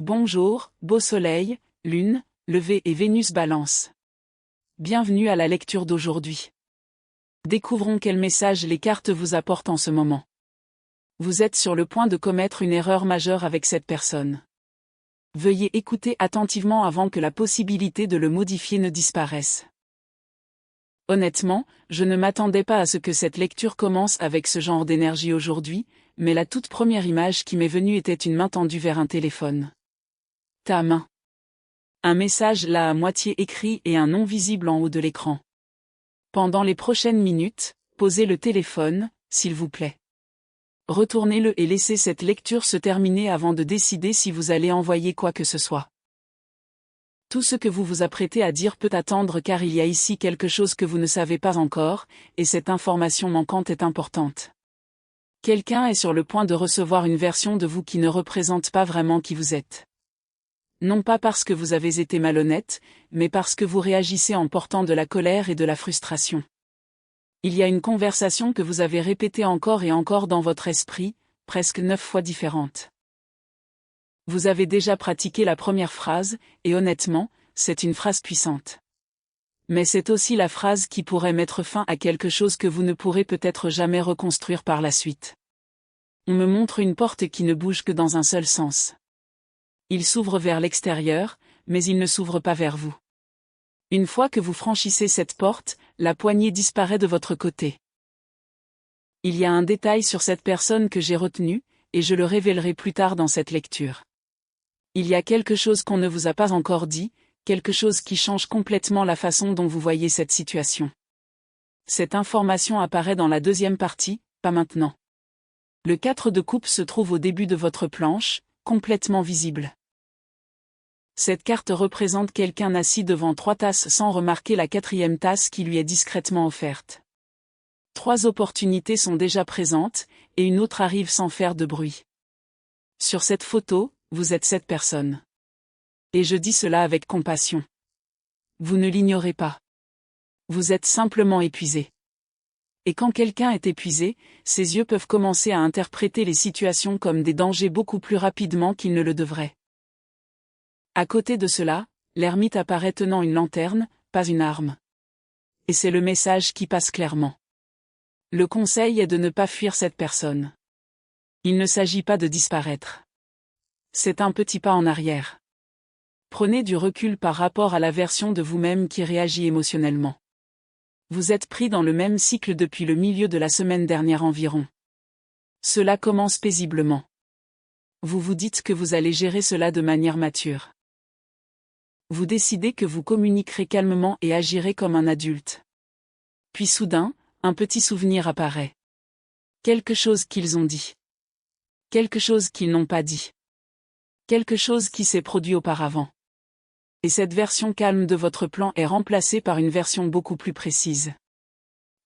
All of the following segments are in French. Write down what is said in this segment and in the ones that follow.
Bonjour, beau soleil, lune, levé et Vénus Balance. Bienvenue à la lecture d'aujourd'hui. Découvrons quel message les cartes vous apportent en ce moment. Vous êtes sur le point de commettre une erreur majeure avec cette personne. Veuillez écouter attentivement avant que la possibilité de le modifier ne disparaisse. Honnêtement, je ne m'attendais pas à ce que cette lecture commence avec ce genre d'énergie aujourd'hui, mais la toute première image qui m'est venue était une main tendue vers un téléphone. Ta main. Un message là à moitié écrit et un nom visible en haut de l'écran. Pendant les prochaines minutes, posez le téléphone, s'il vous plaît. Retournez-le et laissez cette lecture se terminer avant de décider si vous allez envoyer quoi que ce soit. Tout ce que vous vous apprêtez à dire peut attendre car il y a ici quelque chose que vous ne savez pas encore, et cette information manquante est importante. Quelqu'un est sur le point de recevoir une version de vous qui ne représente pas vraiment qui vous êtes. Non pas parce que vous avez été malhonnête, mais parce que vous réagissez en portant de la colère et de la frustration. Il y a une conversation que vous avez répétée encore et encore dans votre esprit, presque 9 fois différente. Vous avez déjà pratiqué la première phrase, et honnêtement, c'est une phrase puissante. Mais c'est aussi la phrase qui pourrait mettre fin à quelque chose que vous ne pourrez peut-être jamais reconstruire par la suite. On me montre une porte qui ne bouge que dans un seul sens. Il s'ouvre vers l'extérieur, mais il ne s'ouvre pas vers vous. Une fois que vous franchissez cette porte, la poignée disparaît de votre côté. Il y a un détail sur cette personne que j'ai retenu, et je le révélerai plus tard dans cette lecture. Il y a quelque chose qu'on ne vous a pas encore dit, quelque chose qui change complètement la façon dont vous voyez cette situation. Cette information apparaît dans la deuxième partie, pas maintenant. Le 4 de coupe se trouve au début de votre planche, complètement visible. Cette carte représente quelqu'un assis devant 3 tasses sans remarquer la 4e tasse qui lui est discrètement offerte. 3 opportunités sont déjà présentes, et une autre arrive sans faire de bruit. Sur cette photo, vous êtes cette personne. Et je dis cela avec compassion. Vous ne l'ignorez pas. Vous êtes simplement épuisé. Et quand quelqu'un est épuisé, ses yeux peuvent commencer à interpréter les situations comme des dangers beaucoup plus rapidement qu'ils ne le devraient. À côté de cela, l'ermite apparaît tenant une lanterne, pas une arme. Et c'est le message qui passe clairement. Le conseil est de ne pas fuir cette personne. Il ne s'agit pas de disparaître. C'est un petit pas en arrière. Prenez du recul par rapport à la version de vous-même qui réagit émotionnellement. Vous êtes pris dans le même cycle depuis le milieu de la semaine dernière environ. Cela commence paisiblement. Vous vous dites que vous allez gérer cela de manière mature. Vous décidez que vous communiquerez calmement et agirez comme un adulte. Puis soudain, un petit souvenir apparaît. Quelque chose qu'ils ont dit. Quelque chose qu'ils n'ont pas dit. Quelque chose qui s'est produit auparavant. Et cette version calme de votre plan est remplacée par une version beaucoup plus précise.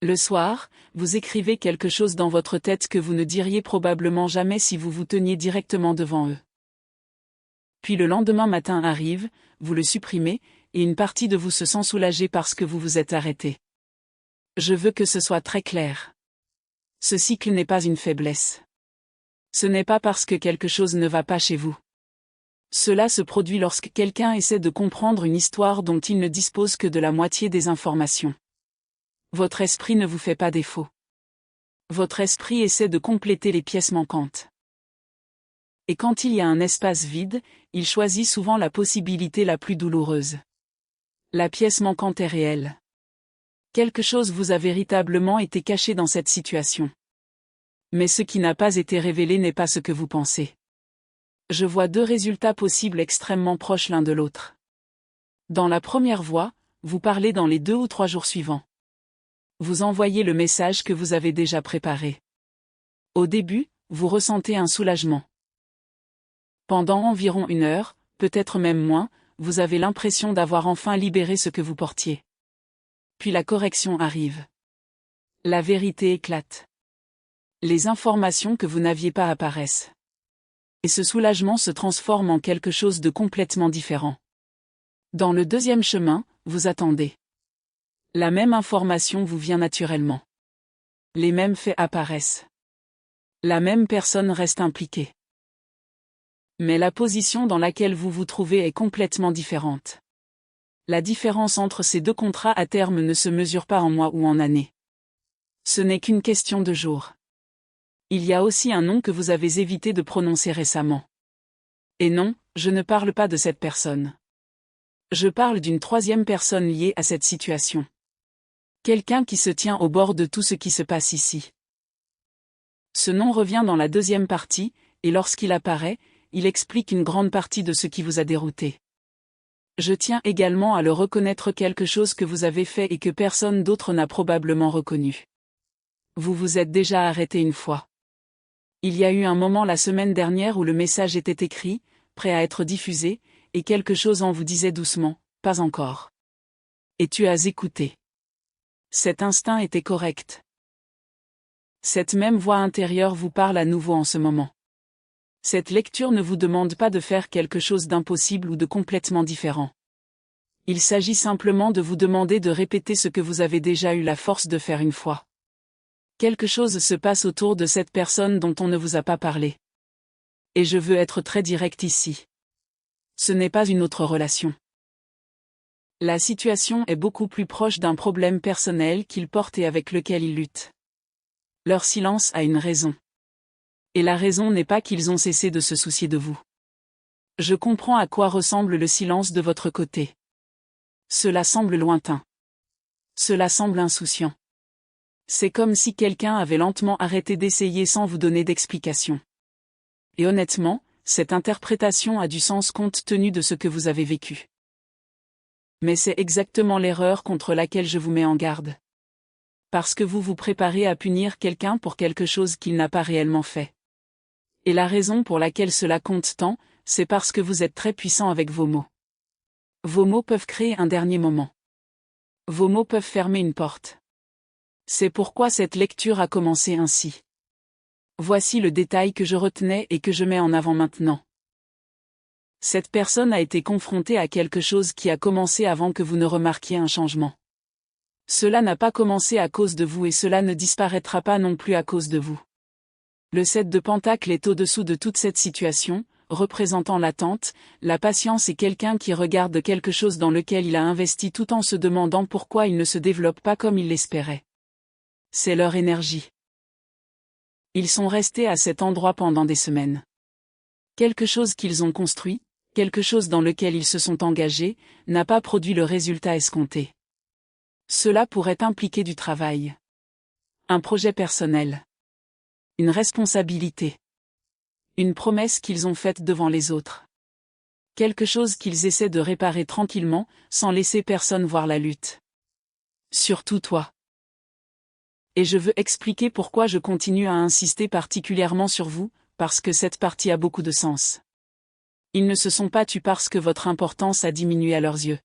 Le soir, vous écrivez quelque chose dans votre tête que vous ne diriez probablement jamais si vous vous teniez directement devant eux. Puis le lendemain matin arrive, vous le supprimez, et une partie de vous se sent soulagée parce que vous vous êtes arrêté. Je veux que ce soit très clair. Ce cycle n'est pas une faiblesse. Ce n'est pas parce que quelque chose ne va pas chez vous. Cela se produit lorsque quelqu'un essaie de comprendre une histoire dont il ne dispose que de la moitié des informations. Votre esprit ne vous fait pas défaut. Votre esprit essaie de compléter les pièces manquantes. Et quand il y a un espace vide, il choisit souvent la possibilité la plus douloureuse. La pièce manquante est réelle. Quelque chose vous a véritablement été caché dans cette situation. Mais ce qui n'a pas été révélé n'est pas ce que vous pensez. Je vois 2 résultats possibles extrêmement proches l'un de l'autre. Dans la première voie, vous parlez dans les 2 ou 3 jours suivants. Vous envoyez le message que vous avez déjà préparé. Au début, vous ressentez un soulagement. Pendant environ 1 heure, peut-être même moins, vous avez l'impression d'avoir enfin libéré ce que vous portiez. Puis la correction arrive. La vérité éclate. Les informations que vous n'aviez pas apparaissent. Et ce soulagement se transforme en quelque chose de complètement différent. Dans le deuxième chemin, vous attendez. La même information vous vient naturellement. Les mêmes faits apparaissent. La même personne reste impliquée. Mais la position dans laquelle vous vous trouvez est complètement différente. La différence entre ces deux contrats à terme ne se mesure pas en mois ou en années. Ce n'est qu'une question de jours. Il y a aussi un nom que vous avez évité de prononcer récemment. Et non, je ne parle pas de cette personne. Je parle d'une troisième personne liée à cette situation. Quelqu'un qui se tient au bord de tout ce qui se passe ici. Ce nom revient dans la deuxième partie, et lorsqu'il apparaît, il explique une grande partie de ce qui vous a dérouté. Je tiens également à le reconnaître, quelque chose que vous avez fait et que personne d'autre n'a probablement reconnu. Vous vous êtes déjà arrêté une fois. Il y a eu un moment la semaine dernière où le message était écrit, prêt à être diffusé, et quelque chose en vous disait doucement, pas encore. Et tu as écouté. Cet instinct était correct. Cette même voix intérieure vous parle à nouveau en ce moment. Cette lecture ne vous demande pas de faire quelque chose d'impossible ou de complètement différent. Il s'agit simplement de vous demander de répéter ce que vous avez déjà eu la force de faire une fois. Quelque chose se passe autour de cette personne dont on ne vous a pas parlé. Et je veux être très direct ici. Ce n'est pas une autre relation. La situation est beaucoup plus proche d'un problème personnel qu'ils portent et avec lequel ils luttent. Leur silence a une raison. Et la raison n'est pas qu'ils ont cessé de se soucier de vous. Je comprends à quoi ressemble le silence de votre côté. Cela semble lointain. Cela semble insouciant. C'est comme si quelqu'un avait lentement arrêté d'essayer sans vous donner d'explication. Et honnêtement, cette interprétation a du sens compte tenu de ce que vous avez vécu. Mais c'est exactement l'erreur contre laquelle je vous mets en garde. Parce que vous vous préparez à punir quelqu'un pour quelque chose qu'il n'a pas réellement fait. Et la raison pour laquelle cela compte tant, c'est parce que vous êtes très puissant avec vos mots. Vos mots peuvent créer un dernier moment. Vos mots peuvent fermer une porte. C'est pourquoi cette lecture a commencé ainsi. Voici le détail que je retenais et que je mets en avant maintenant. Cette personne a été confrontée à quelque chose qui a commencé avant que vous ne remarquiez un changement. Cela n'a pas commencé à cause de vous et cela ne disparaîtra pas non plus à cause de vous. Le 7 de Pentacle est au-dessous de toute cette situation, représentant l'attente, la patience et quelqu'un qui regarde quelque chose dans lequel il a investi tout en se demandant pourquoi il ne se développe pas comme il l'espérait. C'est leur énergie. Ils sont restés à cet endroit pendant des semaines. Quelque chose qu'ils ont construit, quelque chose dans lequel ils se sont engagés, n'a pas produit le résultat escompté. Cela pourrait impliquer du travail. Un projet personnel. Une responsabilité. Une promesse qu'ils ont faite devant les autres. Quelque chose qu'ils essaient de réparer tranquillement, sans laisser personne voir la lutte. Surtout toi. Et je veux expliquer pourquoi je continue à insister particulièrement sur vous, parce que cette partie a beaucoup de sens. Ils ne se sont pas tus parce que votre importance a diminué à leurs yeux.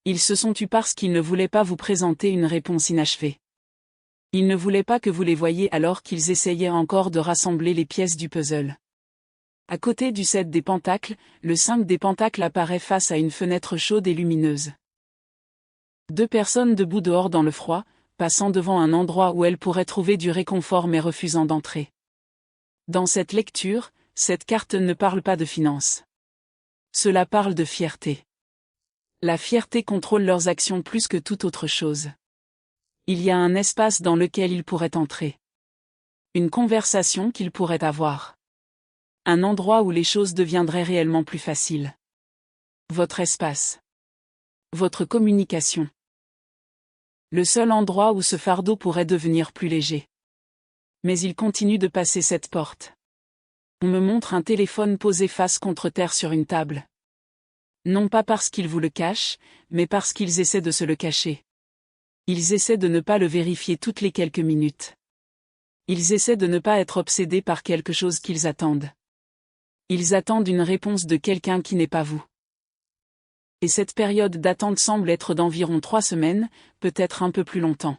Ils se sont tus parce qu'ils ne voulaient pas vous présenter une réponse inachevée. Ils ne voulaient pas que vous les voyiez alors qu'ils essayaient encore de rassembler les pièces du puzzle. À côté du 7 des Pentacles, le 5 des Pentacles apparaît face à une fenêtre chaude et lumineuse. Deux personnes debout dehors dans le froid, passant devant un endroit où elles pourraient trouver du réconfort mais refusant d'entrer. Dans cette lecture, cette carte ne parle pas de finances. Cela parle de fierté. La fierté contrôle leurs actions plus que toute autre chose. Il y a un espace dans lequel ils pourraient entrer. Une conversation qu'ils pourraient avoir. Un endroit où les choses deviendraient réellement plus faciles. Votre espace. Votre communication. Le seul endroit où ce fardeau pourrait devenir plus léger. Mais il continue de passer cette porte. On me montre un téléphone posé face contre terre sur une table. Non pas parce qu'ils vous le cachent, mais parce qu'ils essaient de se le cacher. Ils essaient de ne pas le vérifier toutes les quelques minutes. Ils essaient de ne pas être obsédés par quelque chose qu'ils attendent. Ils attendent une réponse de quelqu'un qui n'est pas vous. Et cette période d'attente semble être d'environ 3 semaines, peut-être un peu plus longtemps.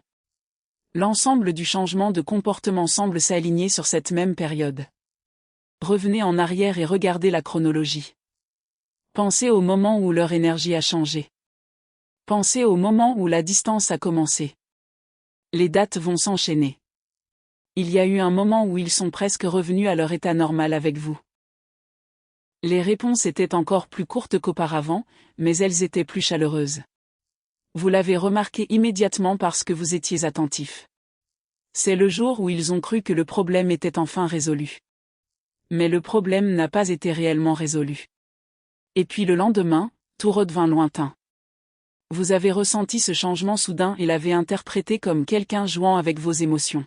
L'ensemble du changement de comportement semble s'aligner sur cette même période. Revenez en arrière et regardez la chronologie. Pensez au moment où leur énergie a changé. Pensez au moment où la distance a commencé. Les dates vont s'enchaîner. Il y a eu un moment où ils sont presque revenus à leur état normal avec vous. Les réponses étaient encore plus courtes qu'auparavant, mais elles étaient plus chaleureuses. Vous l'avez remarqué immédiatement parce que vous étiez attentif. C'est le jour où ils ont cru que le problème était enfin résolu. Mais le problème n'a pas été réellement résolu. Et puis le lendemain, tout redevint lointain. Vous avez ressenti ce changement soudain et l'avez interprété comme quelqu'un jouant avec vos émotions.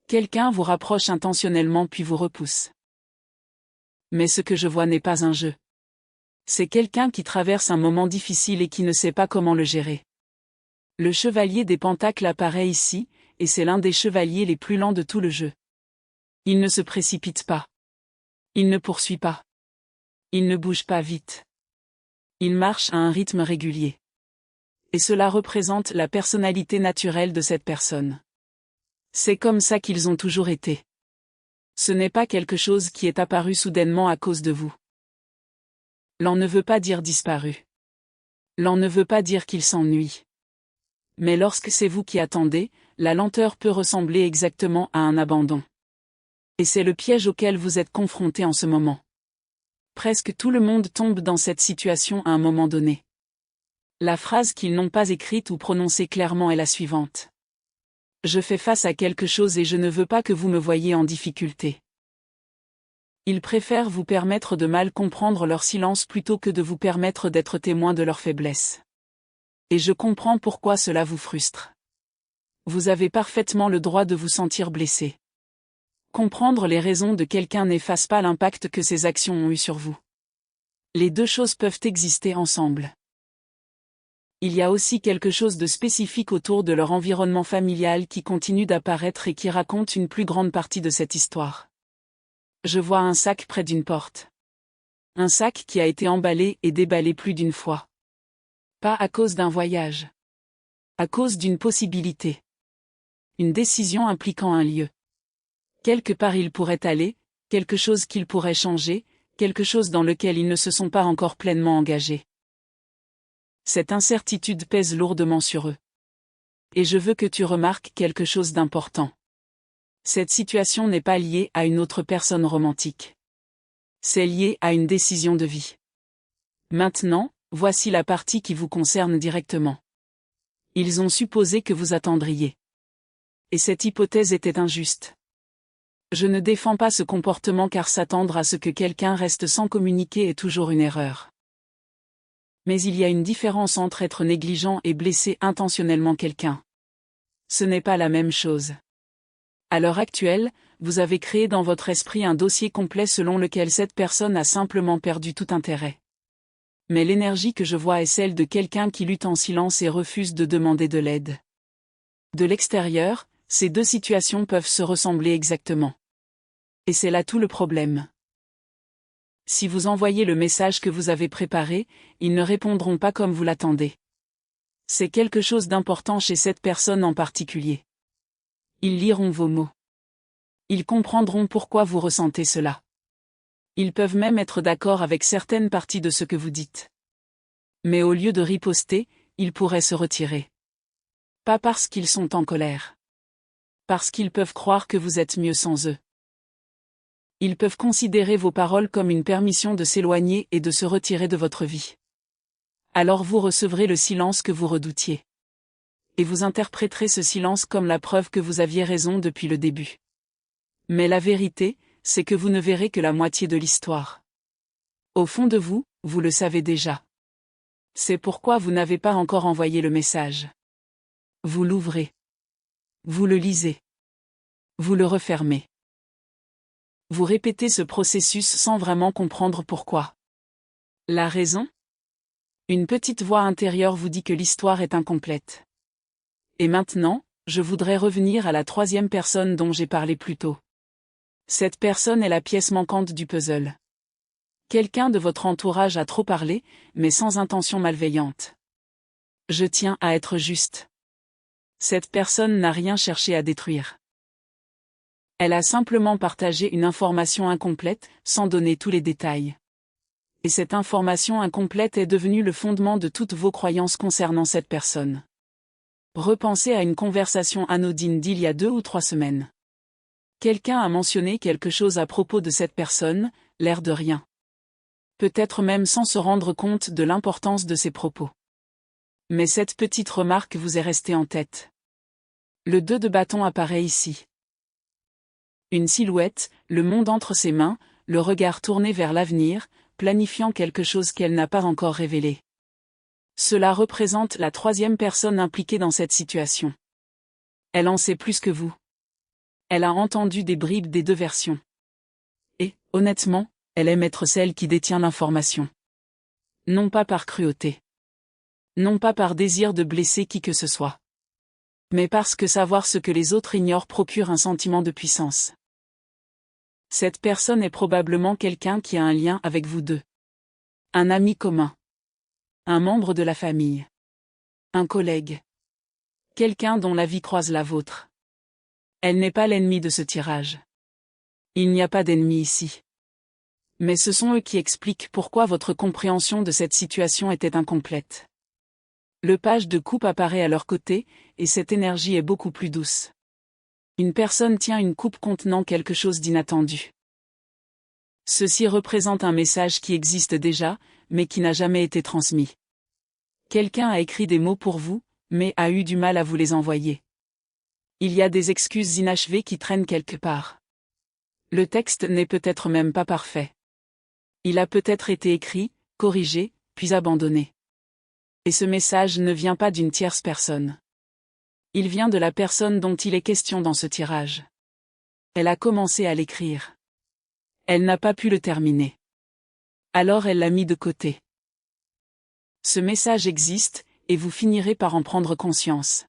Quelqu'un vous rapproche intentionnellement puis vous repousse. Mais ce que je vois n'est pas un jeu. C'est quelqu'un qui traverse un moment difficile et qui ne sait pas comment le gérer. Le chevalier des pentacles apparaît ici, et c'est l'un des chevaliers les plus lents de tout le jeu. Il ne se précipite pas. Il ne poursuit pas. Il ne bouge pas vite. Il marche à un rythme régulier. Et cela représente la personnalité naturelle de cette personne. C'est comme ça qu'ils ont toujours été. Ce n'est pas quelque chose qui est apparu soudainement à cause de vous. L'en ne veut pas dire disparu. L'en ne veut pas dire qu'il s'ennuie. Mais lorsque c'est vous qui attendez, la lenteur peut ressembler exactement à un abandon. Et c'est le piège auquel vous êtes confronté en ce moment. Presque tout le monde tombe dans cette situation à un moment donné. La phrase qu'ils n'ont pas écrite ou prononcée clairement est la suivante. Je fais face à quelque chose et je ne veux pas que vous me voyiez en difficulté. Ils préfèrent vous permettre de mal comprendre leur silence plutôt que de vous permettre d'être témoin de leur faiblesse. Et je comprends pourquoi cela vous frustre. Vous avez parfaitement le droit de vous sentir blessé. Comprendre les raisons de quelqu'un n'efface pas l'impact que ses actions ont eu sur vous. Les deux choses peuvent exister ensemble. Il y a aussi quelque chose de spécifique autour de leur environnement familial qui continue d'apparaître et qui raconte une plus grande partie de cette histoire. Je vois un sac près d'une porte. Un sac qui a été emballé et déballé plus d'une fois. Pas à cause d'un voyage. À cause d'une possibilité. Une décision impliquant un lieu. Quelque part il pourrait aller, quelque chose qu'il pourrait changer, quelque chose dans lequel ils ne se sont pas encore pleinement engagés. Cette incertitude pèse lourdement sur eux. Et je veux que tu remarques quelque chose d'important. Cette situation n'est pas liée à une autre personne romantique. C'est lié à une décision de vie. Maintenant, voici la partie qui vous concerne directement. Ils ont supposé que vous attendriez. Et cette hypothèse était injuste. Je ne défends pas ce comportement car s'attendre à ce que quelqu'un reste sans communiquer est toujours une erreur. Mais il y a une différence entre être négligent et blesser intentionnellement quelqu'un. Ce n'est pas la même chose. À l'heure actuelle, vous avez créé dans votre esprit un dossier complet selon lequel cette personne a simplement perdu tout intérêt. Mais l'énergie que je vois est celle de quelqu'un qui lutte en silence et refuse de demander de l'aide. De l'extérieur, ces deux situations peuvent se ressembler exactement. Et c'est là tout le problème. Si vous envoyez le message que vous avez préparé, ils ne répondront pas comme vous l'attendez. C'est quelque chose d'important chez cette personne en particulier. Ils liront vos mots. Ils comprendront pourquoi vous ressentez cela. Ils peuvent même être d'accord avec certaines parties de ce que vous dites. Mais au lieu de riposter, ils pourraient se retirer. Pas parce qu'ils sont en colère. Parce qu'ils peuvent croire que vous êtes mieux sans eux. Ils peuvent considérer vos paroles comme une permission de s'éloigner et de se retirer de votre vie. Alors vous recevrez le silence que vous redoutiez. Et vous interpréterez ce silence comme la preuve que vous aviez raison depuis le début. Mais la vérité, c'est que vous ne verrez que la moitié de l'histoire. Au fond de vous, vous le savez déjà. C'est pourquoi vous n'avez pas encore envoyé le message. Vous l'ouvrez. Vous le lisez. Vous le refermez. Vous répétez ce processus sans vraiment comprendre pourquoi. La raison ? Une petite voix intérieure vous dit que l'histoire est incomplète. Et maintenant, je voudrais revenir à la troisième personne dont j'ai parlé plus tôt. Cette personne est la pièce manquante du puzzle. Quelqu'un de votre entourage a trop parlé, mais sans intention malveillante. Je tiens à être juste. Cette personne n'a rien cherché à détruire. Elle a simplement partagé une information incomplète, sans donner tous les détails. Et cette information incomplète est devenue le fondement de toutes vos croyances concernant cette personne. Repensez à une conversation anodine d'il y a 2 ou 3 semaines. Quelqu'un a mentionné quelque chose à propos de cette personne, l'air de rien. Peut-être même sans se rendre compte de l'importance de ses propos. Mais cette petite remarque vous est restée en tête. Le 2 de bâton apparaît ici. Une silhouette, le monde entre ses mains, le regard tourné vers l'avenir, planifiant quelque chose qu'elle n'a pas encore révélé. Cela représente la troisième personne impliquée dans cette situation. Elle en sait plus que vous. Elle a entendu des bribes des deux versions. Et, honnêtement, elle aime être celle qui détient l'information. Non pas par cruauté. Non pas par désir de blesser qui que ce soit. Mais parce que savoir ce que les autres ignorent procure un sentiment de puissance. Cette personne est probablement quelqu'un qui a un lien avec vous deux. Un ami commun. Un membre de la famille. Un collègue. Quelqu'un dont la vie croise la vôtre. Elle n'est pas l'ennemi de ce tirage. Il n'y a pas d'ennemi ici. Mais ce sont eux qui expliquent pourquoi votre compréhension de cette situation était incomplète. Le page de coupe apparaît à leur côté, et cette énergie est beaucoup plus douce. Une personne tient une coupe contenant quelque chose d'inattendu. Ceci représente un message qui existe déjà, mais qui n'a jamais été transmis. Quelqu'un a écrit des mots pour vous, mais a eu du mal à vous les envoyer. Il y a des excuses inachevées qui traînent quelque part. Le texte n'est peut-être même pas parfait. Il a peut-être été écrit, corrigé, puis abandonné. Et ce message ne vient pas d'une tierce personne. Il vient de la personne dont il est question dans ce tirage. Elle a commencé à l'écrire. Elle n'a pas pu le terminer. Alors elle l'a mis de côté. Ce message existe, et vous finirez par en prendre conscience.